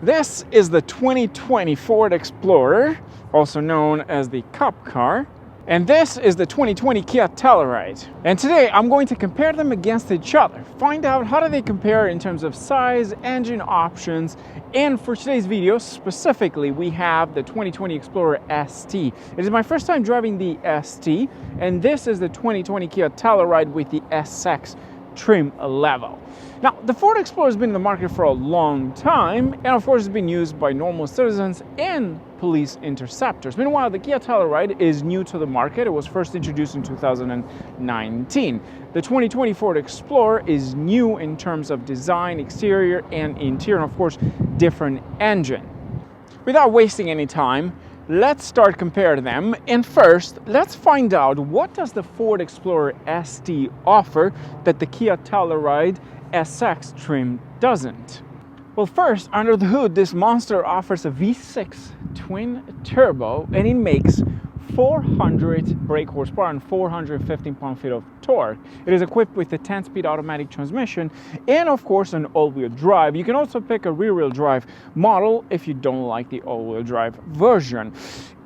This is the 2020 Ford Explorer, also known as the Cup car. And this is the 2020 Kia Telluride. And today I'm going to compare them against each other. Find out how do they compare in terms of size, engine options, and for today's video specifically we have the 2020 Explorer ST. It is my first time driving the ST, and this is the 2020 Kia Telluride with the SX trim level. Now, the Ford Explorer has been in the market for a long time, and of course it's been used by normal citizens and police interceptors. Meanwhile, the Kia Telluride is new to the market. It was first introduced in 2019. The 2020 Ford Explorer is new in terms of design, exterior, and interior, and of course, different engine. Without wasting any time, let's start comparing them, and first let's find out what does the Ford Explorer ST offer that the Kia Telluride SX trim doesn't. Well, first, under the hood, this monster offers a V6 twin turbo, and it makes 400 brake horsepower and 415 pound-feet of torque. It is equipped with a 10-speed automatic transmission and of course an all-wheel drive. You can also pick a rear-wheel drive model if you don't like the all-wheel drive version.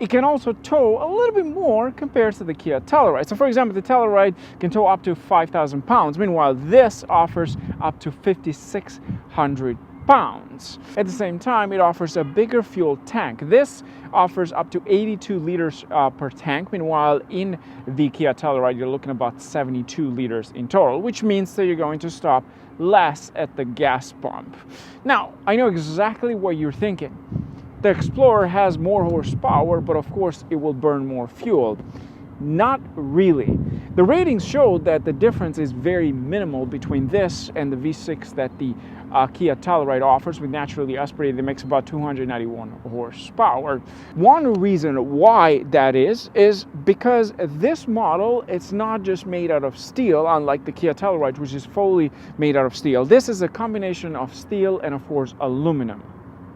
It can also tow a little bit more compared to the Kia Telluride. So for example, the Telluride can tow up to 5,000 pounds. Meanwhile, this offers up to 5,600 pounds. At the same time, it offers a bigger fuel tank. This offers up to 82 liters per tank. Meanwhile, in the Kia Telluride, you're looking at about 72 liters in total, which means that you're going to stop less at the gas pump. Now, I know exactly what you're thinking. The Explorer has more horsepower, but of course it will burn more fuel. Not really. The ratings show that the difference is very minimal between this and the V6 that the Kia Telluride offers with naturally aspirated. It makes about 291 horsepower. One reason why that is because this model, it's not just made out of steel, unlike the Kia Telluride, which is fully made out of steel. This is a combination of steel and of course aluminum,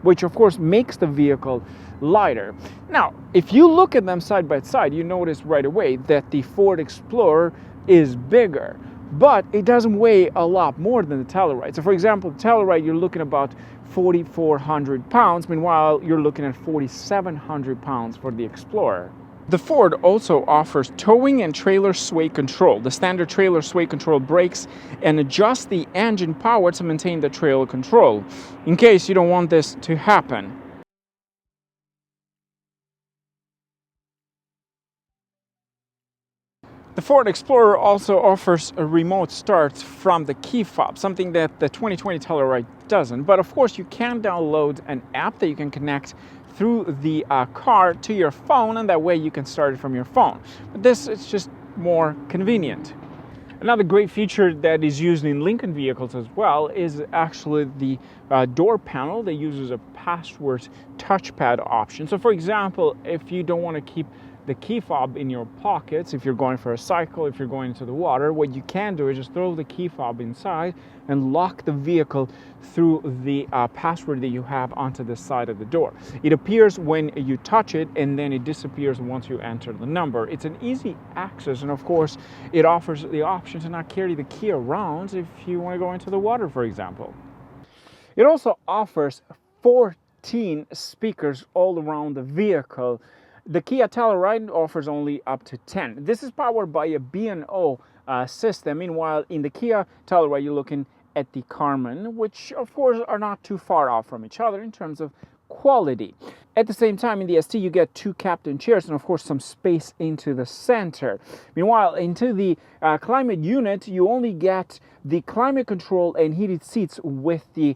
which of course makes the vehicle lighter. Now, if you look at them side by side, you notice right away that the Ford Explorer is bigger, but it doesn't weigh a lot more than the Telluride. So for example, the Telluride, you're looking about 4,400 pounds. Meanwhile, you're looking at 4,700 pounds for the Explorer. The Ford also offers towing and trailer sway control. The standard trailer sway control brakes and adjusts the engine power to maintain the trailer control, in case you don't want this to happen. The Ford Explorer also offers a remote start from the key fob, something that the 2020 Telluride doesn't. But of course, you can download an app that you can connect through the car to your phone, and that way you can start it from your phone. But this is just more convenient. Another great feature that is used in Lincoln vehicles as well is actually the door panel that uses a password touchpad option. So for example, if you don't want to keep the key fob in your pockets, if you're going for a cycle, if you're going into the water, what you can do is just throw the key fob inside and lock the vehicle through the password that you have onto the side of the door. It appears when you touch it, and then it disappears once you enter the number. It's an easy access, and of course it offers the option to not carry the key around if you want to go into the water, for example. It also offers 14 speakers all around the vehicle. The Kia Telluride offers only up to 10. This is powered by a B&O system. Meanwhile, in the Kia Telluride, you're looking at the Carmen, which of course are not too far off from each other in terms of quality. At the same time, in the ST, you get two captain chairs and of course some space into the center. Meanwhile, into the climate unit, you only get the climate control and heated seats with the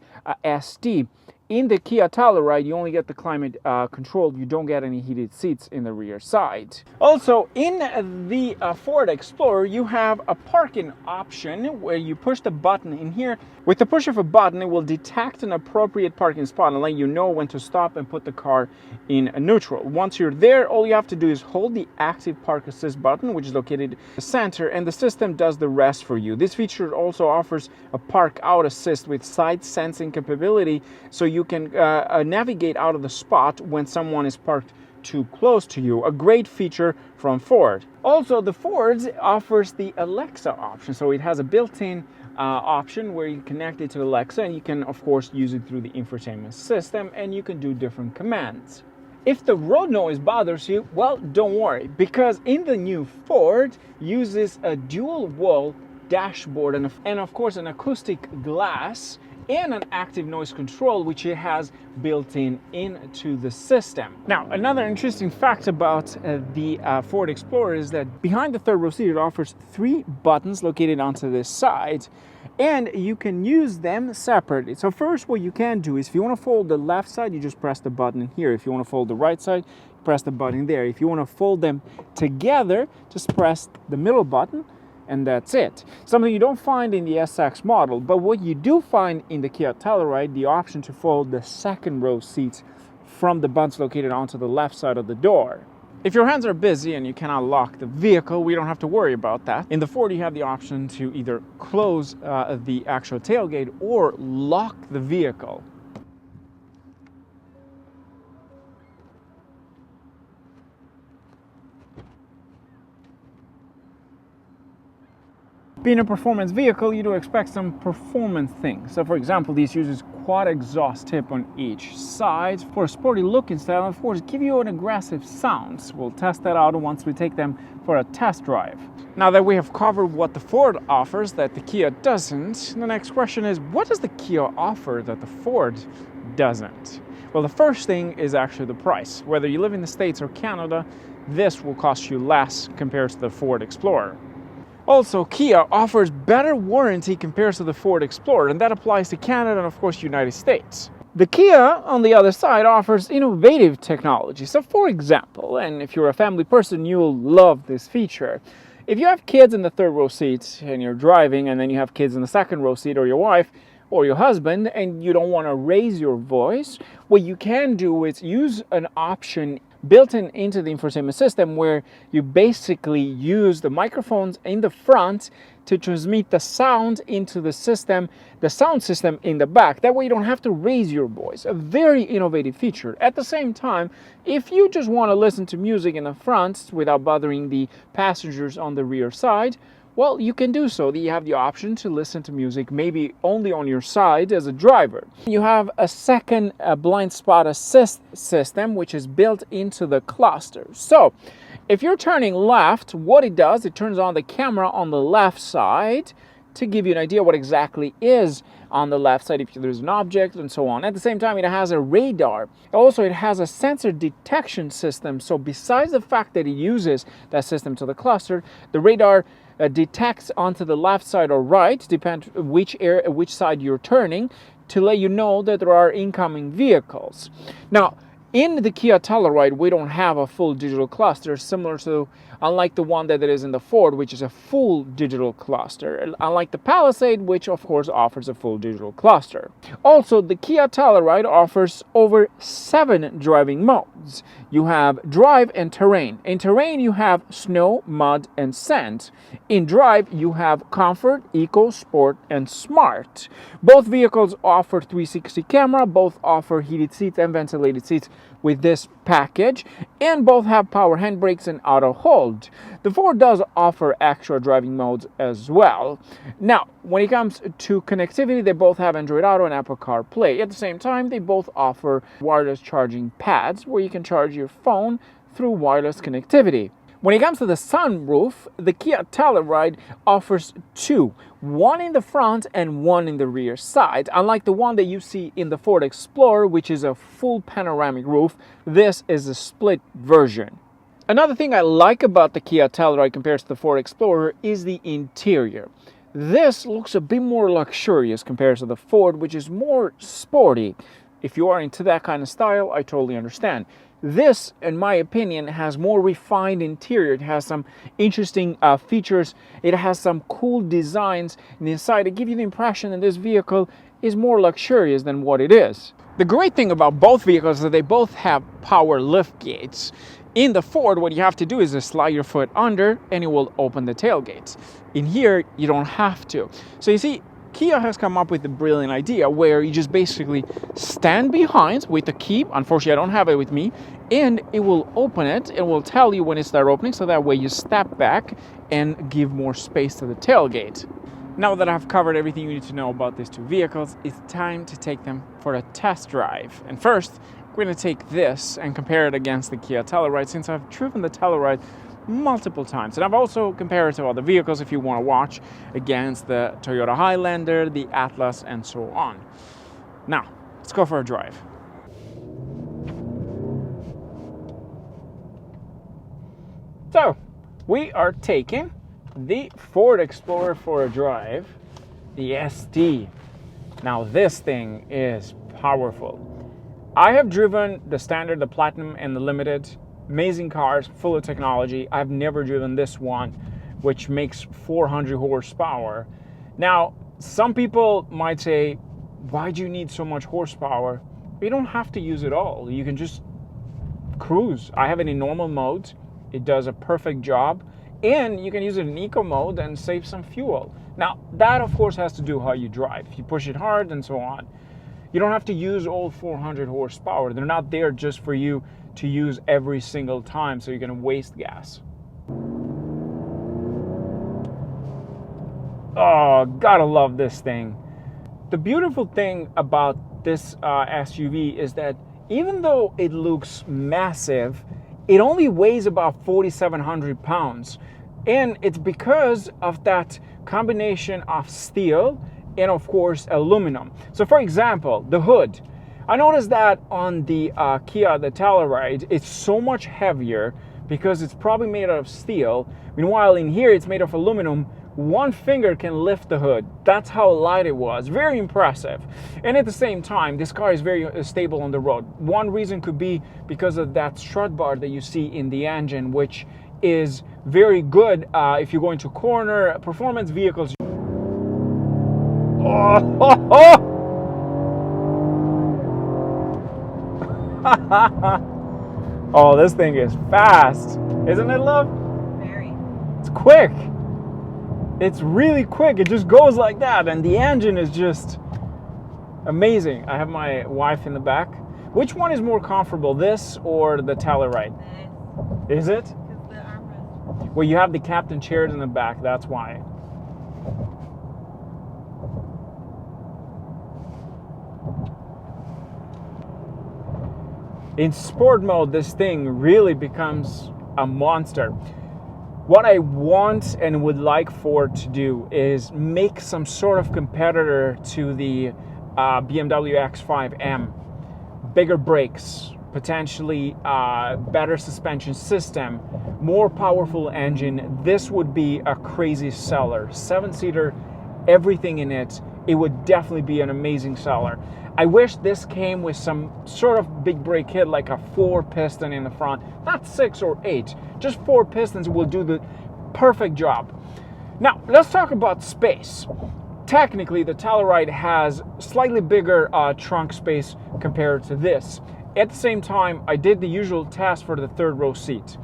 ST. In the Kia Telluride, you only get the climate control. You don't get any heated seats in the rear side. Also, in the Ford Explorer, you have a parking option where you push the button in here. With the push of a button, it will detect an appropriate parking spot and let you know when to stop and put the car in neutral. Once you're there, all you have to do is hold the active park assist button, which is located in the center, and the system does the rest for you. This feature also offers a park out assist with side sensing capability, so you can navigate out of the spot when someone is parked too close to you. A great feature from Ford. Also, the Ford offers the Alexa option, so it has a built-in option where you connect it to Alexa, and you can of course use it through the infotainment system, and you can do different commands. If the road noise bothers you, well, don't worry, because in the new Ford uses a dual wall dashboard and of course an acoustic glass and an active noise control, which it has built into the system. Now, another interesting fact about the Ford Explorer is that behind the third row seat, it offers 3 buttons located onto this side, and you can use them separately. So first, what you can do is if you want to fold the left side, you just press the button here. If you want to fold the right side, press the button there. If you want to fold them together, just press the middle button, and that's it. Something you don't find in the SX model, but what you do find in the Kia Telluride, the option to fold the second row seats from the buttons located onto the left side of the door. If your hands are busy and you cannot lock the vehicle, we don't have to worry about that. In the Ford, you have the option to either close the actual tailgate or lock the vehicle. Being a performance vehicle, you do expect some performance things. So for example, these uses quad exhaust tip on each side for a sporty look and style, and of course give you an aggressive sound. We'll test that out once we take them for a test drive. Now that we have covered what the Ford offers that the Kia doesn't, the next question is, what does the Kia offer that the Ford doesn't? Well, the first thing is actually the price. Whether you live in the States or Canada, this will cost you less compared to the Ford Explorer. Also, Kia offers better warranty compared to the Ford Explorer, and that applies to Canada and of course United States. The Kia, on the other side, offers innovative technology. So for example, and if you're a family person, you'll love this feature. If you have kids in the third row seat and you're driving, and then you have kids in the second row seat, or your wife or your husband, and you don't want to raise your voice, what you can do is use an option built into the infotainment system where you basically use the microphones in the front to transmit the sound into the system, the sound system in the back. That way you don't have to raise your voice. A very innovative feature. At the same time, if you just want to listen to music in the front without bothering the passengers on the rear side, well, you can do so. You have the option to listen to music maybe only on your side as a driver. You have a second blind spot assist system, which is built into the cluster. So if you're turning left, what it does, it turns on the camera on the left side to give you an idea what exactly is on the left side, if there's an object and so on. At the same time, it has a radar. Also, it has a sensor detection system. So besides the fact that it uses that system to the cluster, the radar detects onto the left side or right, depends which side you're turning, to let you know that there are incoming vehicles. Now, in the Kia Telluride, we don't have a full digital cluster, similar to, unlike the one that is in the Ford, which is a full digital cluster, unlike the Palisade, which of course offers a full digital cluster. Also, the Kia Telluride offers over 7 driving modes. You have drive and terrain. In terrain, you have snow, mud, and sand. In drive, you have comfort, eco, sport, and smart. Both vehicles offer 360 camera, both offer heated seats and ventilated seats with this package, and both have power handbrakes and auto hold. The Ford does offer extra driving modes as well. Now, when it comes to connectivity, they both have Android Auto and Apple CarPlay. At the same time, they both offer wireless charging pads where you can charge your phone through wireless connectivity. When it comes to the sunroof, the Kia Telluride offers 2, one in the front and one in the rear side. Unlike the one that you see in the Ford Explorer, which is a full panoramic roof, this is a split version. Another thing I like about the Kia Telluride compared to the Ford Explorer is the interior. This looks a bit more luxurious compared to the Ford, which is more sporty. If you are into that kind of style, I totally understand. This, in my opinion, has more refined interior. It has some interesting features. It has some cool designs inside to give you the impression that this vehicle is more luxurious than what it is. The great thing about both vehicles is that they both have power lift gates. In the Ford, what you have to do is just slide your foot under and it will open the tailgates. In here, you don't have to. So you see, Kia has come up with a brilliant idea where you just basically stand behind with the key. Unfortunately, I don't have it with me, and it will open it. It will tell you when it starts opening, so that way you step back and give more space to the tailgate. Now that I've covered everything you need to know about these two vehicles, it's time to take them for a test drive. And first, we're going to take this and compare it against the Kia Telluride, since I've driven the Telluride multiple times. And I've also compared it to other vehicles if you want to watch against the Toyota Highlander, the Atlas, and so on. Now, let's go for a drive. So, we are taking the Ford Explorer for a drive, the ST. Now this thing is powerful. I have driven the Standard, the Platinum, and the Limited. Amazing cars, full of technology. I've never driven this one, which makes 400 horsepower. Now, some people might say, why do you need so much horsepower? You don't have to use it all. You can just cruise. I have it in normal mode. It does a perfect job. And you can use it in eco mode and save some fuel. Now, that of course has to do how you drive. If you push it hard and so on. You don't have to use all 400 horsepower. They're not there just for you to use every single time, so you're gonna waste gas. Oh, gotta love this thing. The beautiful thing about this SUV is that even though it looks massive, it only weighs about 4,700 pounds. And it's because of that combination of steel and of course aluminum. So for example, the hood. I noticed that on the Kia, the Telluride, it's so much heavier because it's probably made out of steel. Meanwhile, in here, it's made of aluminum. One finger can lift the hood. That's how light it was. Very impressive. And at the same time, this car is very stable on the road. One reason could be because of that strut bar that you see in the engine, which is very good if you're going to corner performance vehicles. Oh, this thing is fast, isn't it, love? Very. It's quick. It's really quick. It just goes like that, and the engine is just amazing. I have my wife in the back. Which one is more comfortable, this or the Telluride? Is it? Because the armrest. Well, you have the captain chairs in the back, that's why. In sport mode, this thing really becomes a monster. What I want and would like Ford to do is make some sort of competitor to the BMW X5M. Bigger brakes, potentially better suspension system, more powerful engine. This would be a crazy seller. 7-seater, everything in it. It would definitely be an amazing seller. I wish this came with some sort of big brake kit, like a 4-piston in the front, not 6 or 8. Just 4 pistons will do the perfect job. Now, let's talk about space. Technically, the Telluride has slightly bigger trunk space compared to this. At the same time, I did the usual test for the third row seat.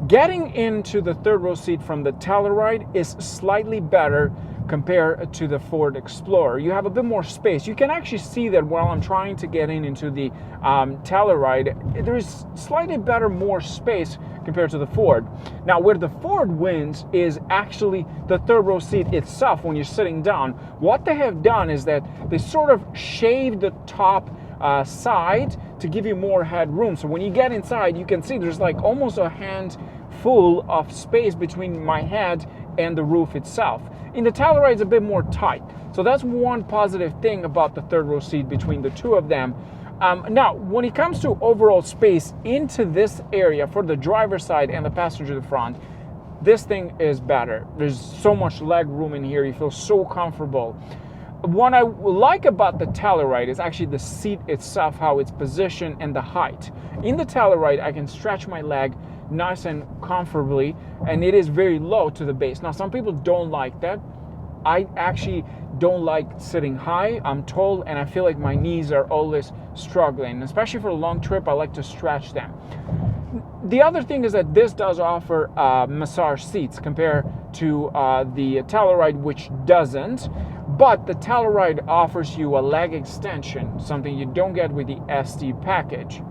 Getting into the third row seat from the Telluride is slightly better compared to the Ford Explorer. You have a bit more space. You can actually see that while I'm trying to get into the Telluride, there is slightly better, more space compared to the Ford. Now, where the Ford wins is actually the third row seat itself when you're sitting down. What they have done is that they sort of shaved the top side to give you more headroom. So when you get inside, you can see there's like almost a handful of space between my head and the roof itself. In the Telluride, it's a bit more tight. So that's one positive thing about the third row seat between the two of them. Now, when it comes to overall space into this area for the driver's side and the passenger to the front, this thing is better. There's so much leg room in here. You feel so comfortable. What I like about the Telluride is actually the seat itself, how it's positioned, and the height. In the Telluride, I can stretch my leg nice and comfortably, and it is very low to the base. Now, some people don't like that. I actually don't like sitting high. I'm tall, and I feel like my knees are always struggling. Especially for a long trip, I like to stretch them. The other thing is that this does offer massage seats compared to the Telluride, which doesn't. But the Telluride offers you a leg extension, something you don't get with the ST package.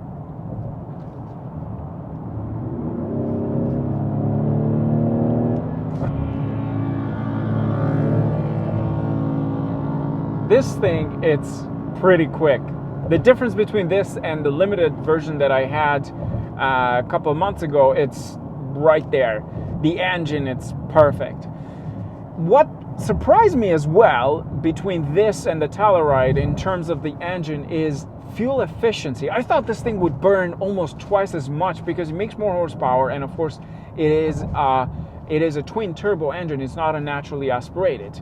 this thing, it's pretty quick. The difference between this and the limited version that I had a couple of months ago, it's right there. The engine, it's perfect. What surprised me as well between this and the Telluride in terms of the engine is fuel efficiency. I thought this thing would burn almost twice as much because it makes more horsepower, and of course it is a twin turbo engine. It's not a naturally aspirated.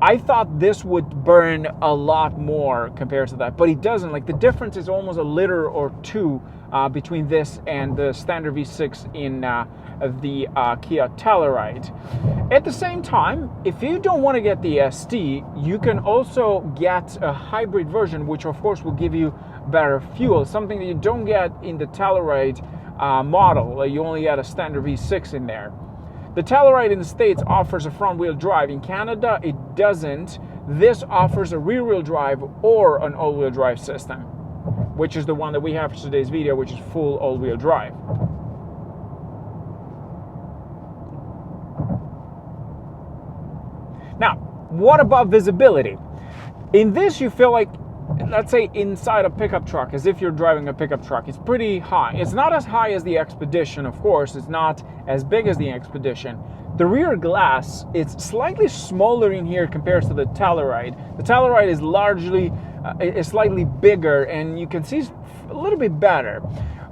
I thought this would burn a lot more compared to that, but it doesn't. Like, the difference is almost a liter or two between this and the standard V6 in the Kia Telluride. At the same time, if you don't want to get the ST, you can also get a hybrid version, which of course will give you better fuel, something that you don't get in the Telluride model. You only get a standard V6 in there. The Telluride in the States offers a front-wheel drive. In Canada, it doesn't. This offers a rear-wheel drive or an all-wheel drive system, which is the one that we have for today's video, which is full all-wheel drive. Now, what about visibility? In this, you feel like, let's say, inside a pickup truck, as if you're driving a pickup truck. It's pretty high. It's not as high as the Expedition, of course. It's not as big as the Expedition. The rear glass, it's slightly smaller in here compared to the Telluride. The Telluride is is slightly bigger, and you can see a little bit better.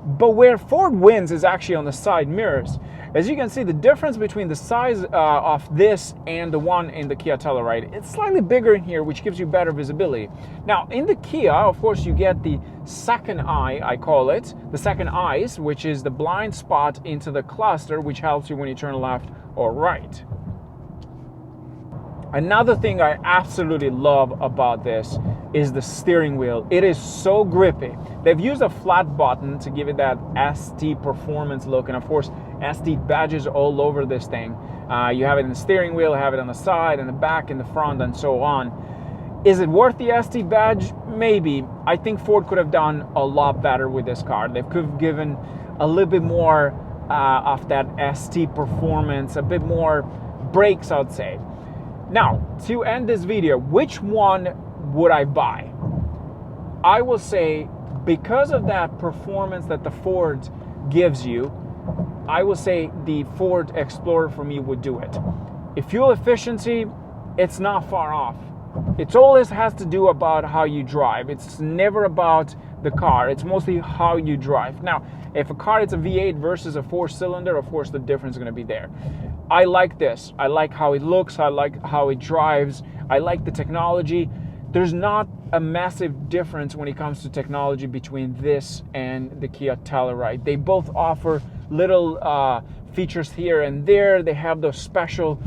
But where Ford wins is actually on the side mirrors. As you can see, the difference between the size of this and the one in the Kia Telluride, it's slightly bigger in here, which gives you better visibility. Now, in the Kia, of course, you get the second eye, I call it, the second eyes, which is the blind spot into the cluster, which helps you when you turn left or right. Another thing I absolutely love about this is the steering wheel. It is so grippy. They've used a flat button to give it that ST performance look, and of course ST badges all over this thing. You have it in the steering wheel, have it on the side, in the back, in the front, and so on. Is it worth the ST badge? Maybe. I think Ford could have done a lot better with this car. They could have given a little bit more of that ST performance, a bit more brakes, I'd say. Now, to end this video, which one would I buy? I will say, because of that performance that the Ford gives you, I will say the Ford Explorer for me would do it. If fuel efficiency, it's not far off. It always has to do about how you drive. It's never about the car. It's mostly how you drive. Now, if a car is a V8 versus a 4-cylinder, of course the difference is going to be there. I like this. I like how it looks. I like how it drives. I like the technology. There's not a massive difference when it comes to technology between this and the Kia Telluride. They both offer little features here and there. They have those special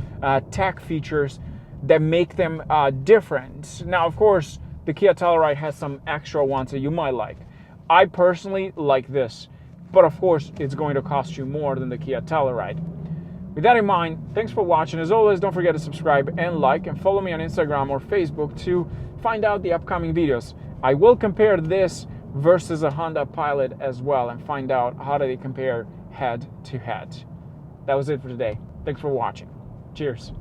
tech features that make them different. Now, of course, the Kia Telluride has some extra ones that you might like. I personally like this, but of course, it's going to cost you more than the Kia Telluride. With that in mind, thanks for watching. As always, don't forget to subscribe and like, and follow me on Instagram or Facebook to find out the upcoming videos. I will compare this versus a Honda Pilot as well and find out how do they compare head to head. That was it for today. Thanks for watching. Cheers.